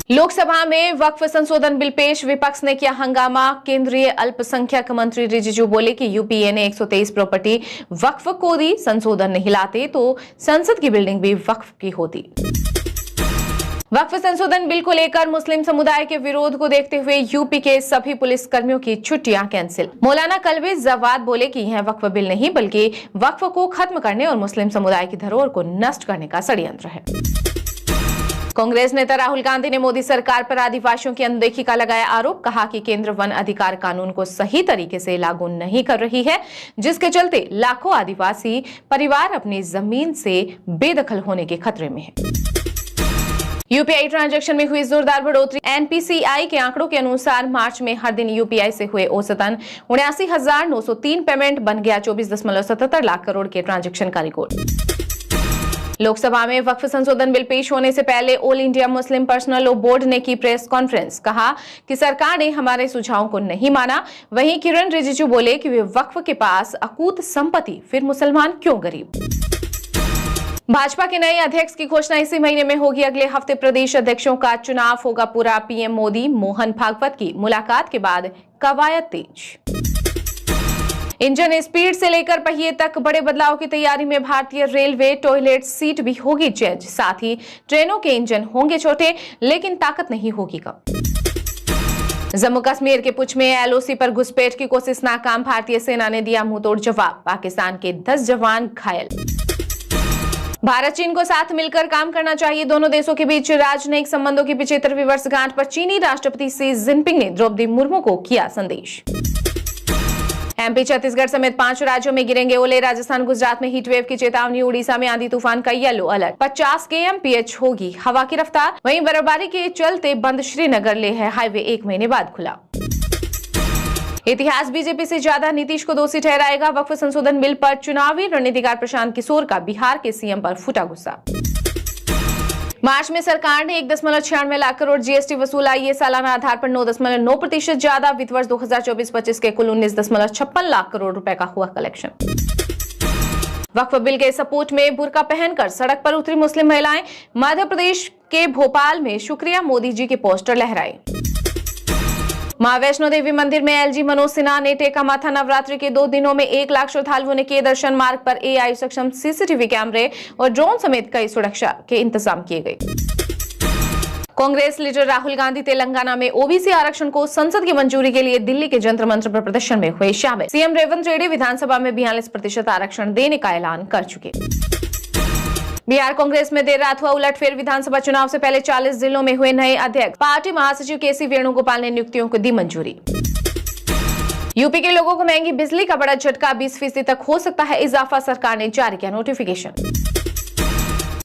लोकसभा में वक्फ संशोधन बिल पेश, विपक्ष ने किया हंगामा। केंद्रीय अल्पसंख्यक मंत्री रिजिजू बोले कि यूपीए ने 123 प्रॉपर्टी वक्फ को दी, संशोधन नहीं लाते तो संसद की बिल्डिंग भी वक्फ की होती। वक्फ संशोधन बिल को लेकर मुस्लिम समुदाय के विरोध को देखते हुए यूपी के सभी पुलिस कर्मियों की छुट्टियां कैंसिल। मौलाना कल्बे जवाद बोले कि यह वक्फ बिल नहीं बल्कि वक्फ को खत्म करने और मुस्लिम समुदाय की धरोहर को नष्ट करने का षड्यंत्र है। कांग्रेस नेता राहुल गांधी ने मोदी सरकार पर आदिवासियों की अनदेखी का लगाया आरोप। कहा कि केंद्र वन अधिकार कानून को सही तरीके से लागू नहीं कर रही है, जिसके चलते लाखों आदिवासी परिवार अपनी जमीन से बेदखल होने के खतरे में है। यूपीआई ट्रांजैक्शन में हुई जोरदार बढ़ोतरी। एनपीसीआई के आंकड़ों के अनुसार मार्च में हर दिन यूपीआई से हुए औसतन 79,903 पेमेंट, बन गया 24.77 लाख करोड़ के ट्रांजैक्शन का रिकॉर्ड। लोकसभा में वक्फ संशोधन बिल पेश होने से पहले all India Muslim personal law board ने की प्रेस कॉन्फ्रेंस। कहा कि सरकार ने हमारे सुझावों को नहीं माना। वहीं किरण रिजिजू बोले कि वे वक्फ के पास अकूत संपत्ति, फिर मुसलमान क्यों गरीब। भाजपा के नए अध्यक्ष की घोषणा इसी महीने में होगी। अगले हफ्ते प्रदेश अध्यक्षों का चुनाव होगा पूरा। पीएम मोदी मोहन भागवत की मुलाकात के बाद कवायद तेज। इंजन स्पीड से लेकर पहिए तक बड़े बदलाव की तैयारी में भारतीय रेलवे। टॉयलेट सीट भी होगी चेंज, साथ ही ट्रेनों के इंजन होंगे छोटे, लेकिन ताकत नहीं होगी कम। जम्मू कश्मीर के पुंछ में एलओसी पर घुसपैठ की कोशिश नाकाम। भारतीय सेना ने दिया मुंहतोड़ जवाब। पाकिस्तान के 10 जवान घायल। भारत चीन को साथ मिलकर काम करना चाहिए। दोनों देशों के बीच राजनयिक संबंधों की 75वीं वर्षगांठ पर चीनी राष्ट्रपति शी जिनपिंग ने द्रौपदी मुर्मू को किया संदेश। एमपी, छत्तीसगढ़ समेत 5 राज्यों में गिरेंगे ओले। राजस्थान, गुजरात में हीटवेव की चेतावनी। उड़ीसा में आंधी तूफान का येलो अलर्ट। 50 kmph होगी हवा की रफ्तार। वहीं बर्फबारी के चलते बंद श्रीनगर लेह हाईवे 1 महीने बाद खुला। इतिहास बीजेपी से ज्यादा नीतीश को दोषी ठहराएगा। वक्फ संशोधन बिल पर चुनावी रणनीतिकार प्रशांत किशोर का बिहार के सीएम पर फूटा गुस्सा। मार्च में सरकार ने 1.96 लाख करोड़ जीएसटी वसूला। ये सालाना आधार पर 9.9% ज्यादा। वित्त वर्ष 2024-25 के कुल 19.56 लाख करोड़ रुपए का हुआ कलेक्शन। वक्फ बिल के सपोर्ट में बुर्का पहनकर सड़क पर उतरी मुस्लिम महिलाएं। मध्य प्रदेश के भोपाल में शुक्रिया मोदी जी के पोस्टर लहराए। मां वैष्णो देवी मंदिर में एलजी मनोज सिन्हा ने टेका माथा। नवरात्रि के 2 दिनों में 1 लाख श्रद्धालुओं ने किए दर्शन। मार्ग पर एआई सक्षम सीसीटीवी कैमरे और ड्रोन समेत कई सुरक्षा के इंतजाम किए गए। कांग्रेस लीडर राहुल गांधी तेलंगाना में ओबीसी आरक्षण को संसद की मंजूरी के लिए दिल्ली के जंतर मंतर पर प्रदर्शन में हुए शामिल। सीएम रेवंत रेड्डी विधानसभा में 42% आरक्षण देने का ऐलान कर चुके। बिहार कांग्रेस में देर रात हुआ उलटफेर। विधानसभा चुनाव से पहले 40 जिलों में हुए नए अध्यक्ष। पार्टी महासचिव केसी वेणुगोपाल ने नियुक्तियों को दी मंजूरी। यूपी के लोगों को महंगी बिजली का बड़ा झटका। 20% तक हो सकता है इजाफा। सरकार ने जारी किया नोटिफिकेशन।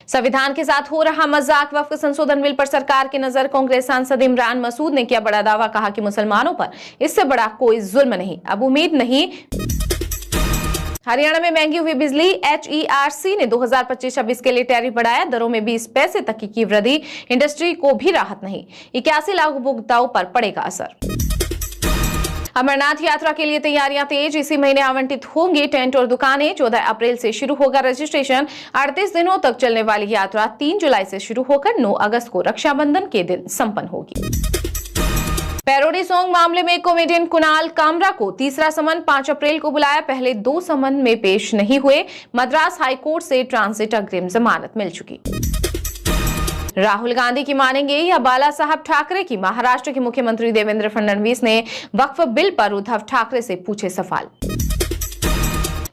संविधान के साथ हो रहा मजाक। वक्फ संशोधन बिल पर सरकार की नजर। कांग्रेस सांसद इमरान मसूद ने किया बड़ा दावा। कहा कि मुसलमानों पर इससे बड़ा कोई जुल्म नहीं। अब उम्मीद नहीं। हरियाणा में महंगी हुई बिजली। एचईआरसी ने 2025-26 के लिए टैरिफ बढ़ाया। दरों में 20 पैसे तक की वृद्धि। इंडस्ट्री को भी राहत नहीं। 81 लाख उपभोक्ताओं पर पड़ेगा असर। अमरनाथ यात्रा के लिए तैयारियां तेज। इसी महीने आवंटित होंगे टेंट और दुकानें। 14 अप्रैल से शुरू होगा रजिस्ट्रेशन। 38 दिनों तक चलने वाली यात्रा 3 जुलाई से शुरू होकर 9 अगस्त को रक्षाबंधन के दिन संपन्न होगी। पैरोडी सॉन्ग मामले में कॉमेडियन कुणाल कामरा को तीसरा समन 5 अप्रैल को बुलाया। पहले 2 समन में पेश नहीं हुए। मद्रास हाईकोर्ट से ट्रांजिट अग्रिम जमानत मिल चुकी। राहुल गांधी की मानेंगे या बाला साहब ठाकरे की। महाराष्ट्र के मुख्यमंत्री देवेंद्र फडणवीस ने वक्फ बिल पर उद्धव ठाकरे से पूछे सवाल।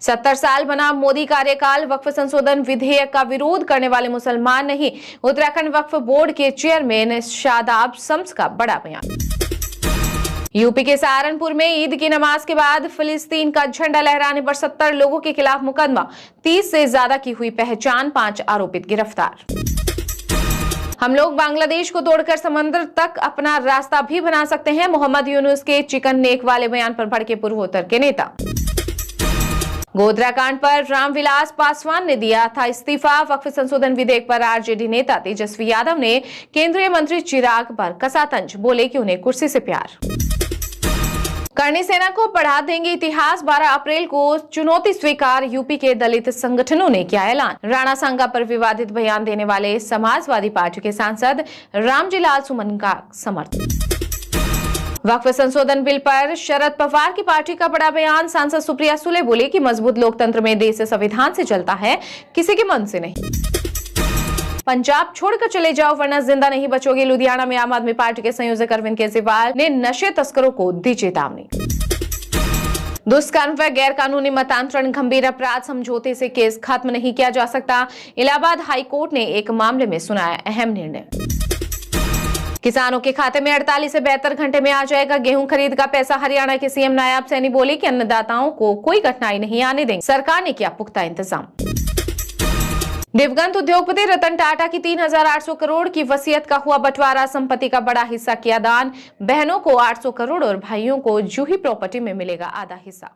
70 साल बना मोदी कार्यकाल। वक्फ संशोधन विधेयक का विरोध करने वाले मुसलमान नहीं। उत्तराखंड वक्फ बोर्ड के चेयरमैन शादाब शम्स का बड़ा बयान। यूपी के सहारनपुर में ईद की नमाज के बाद फिलिस्तीन का झंडा लहराने पर 70 लोगों के खिलाफ मुकदमा। 30 से ज्यादा की हुई पहचान। 5 आरोपित गिरफ्तार। हम लोग बांग्लादेश को तोड़कर समंदर तक अपना रास्ता भी बना सकते हैं। मोहम्मद यूनुस के चिकन नेक वाले बयान पर भड़के पूर्वोत्तर के नेता। गोधरा कांड पर रामविलास पासवान ने दिया था इस्तीफा। वक्फ संशोधन विधेयक पर आरजेडी नेता तेजस्वी यादव ने केंद्रीय मंत्री चिराग पर कसा तंज। बोले कि उन्हें कुर्सी से प्यार। करणी सेना को पढ़ा देंगे इतिहास, 12 अप्रैल को चुनौती स्वीकार, यूपी के दलित संगठनों ने किया ऐलान। राणा सांगा पर विवादित बयान देने वाले समाजवादी पार्टी के सांसद रामजी लाल सुमन का समर्थन। वक्फ संशोधन बिल पर शरद पवार की पार्टी का बड़ा बयान, सांसद सुप्रिया सुले बोले कि मजबूत लोकतंत्र में देश संविधान से चलता है, किसी के मन से नहीं। पंजाब छोड़कर चले जाओ वरना जिंदा नहीं बचोगे, लुधियाना में आम आदमी पार्टी के संयोजक अरविंद केजरीवाल ने नशे तस्करों को दी चेतावनी। दुष्कर्म व गैर कानूनी मतांतरण गंभीर अपराध, समझौते से केस खत्म नहीं किया जा सकता, इलाहाबाद हाईकोर्ट ने एक मामले में सुनाया अहम निर्णय। किसानों के खाते में 48 से 72 घंटे में आ जाएगा गेहूं खरीद का पैसा, हरियाणा के सीएम नायब सैनी बोले कि अन्नदाताओं को कोई कठिनाई नहीं आने देंगे, सरकार ने किया पुख्ता इंतजाम। दिवंगत उद्योगपति रतन टाटा की 3,800 करोड़ की वसीयत का हुआ बंटवारा, संपत्ति का बड़ा हिस्सा किया दान, बहनों को 800 करोड़ और भाइयों को जूही प्रॉपर्टी में मिलेगा आधा हिस्सा।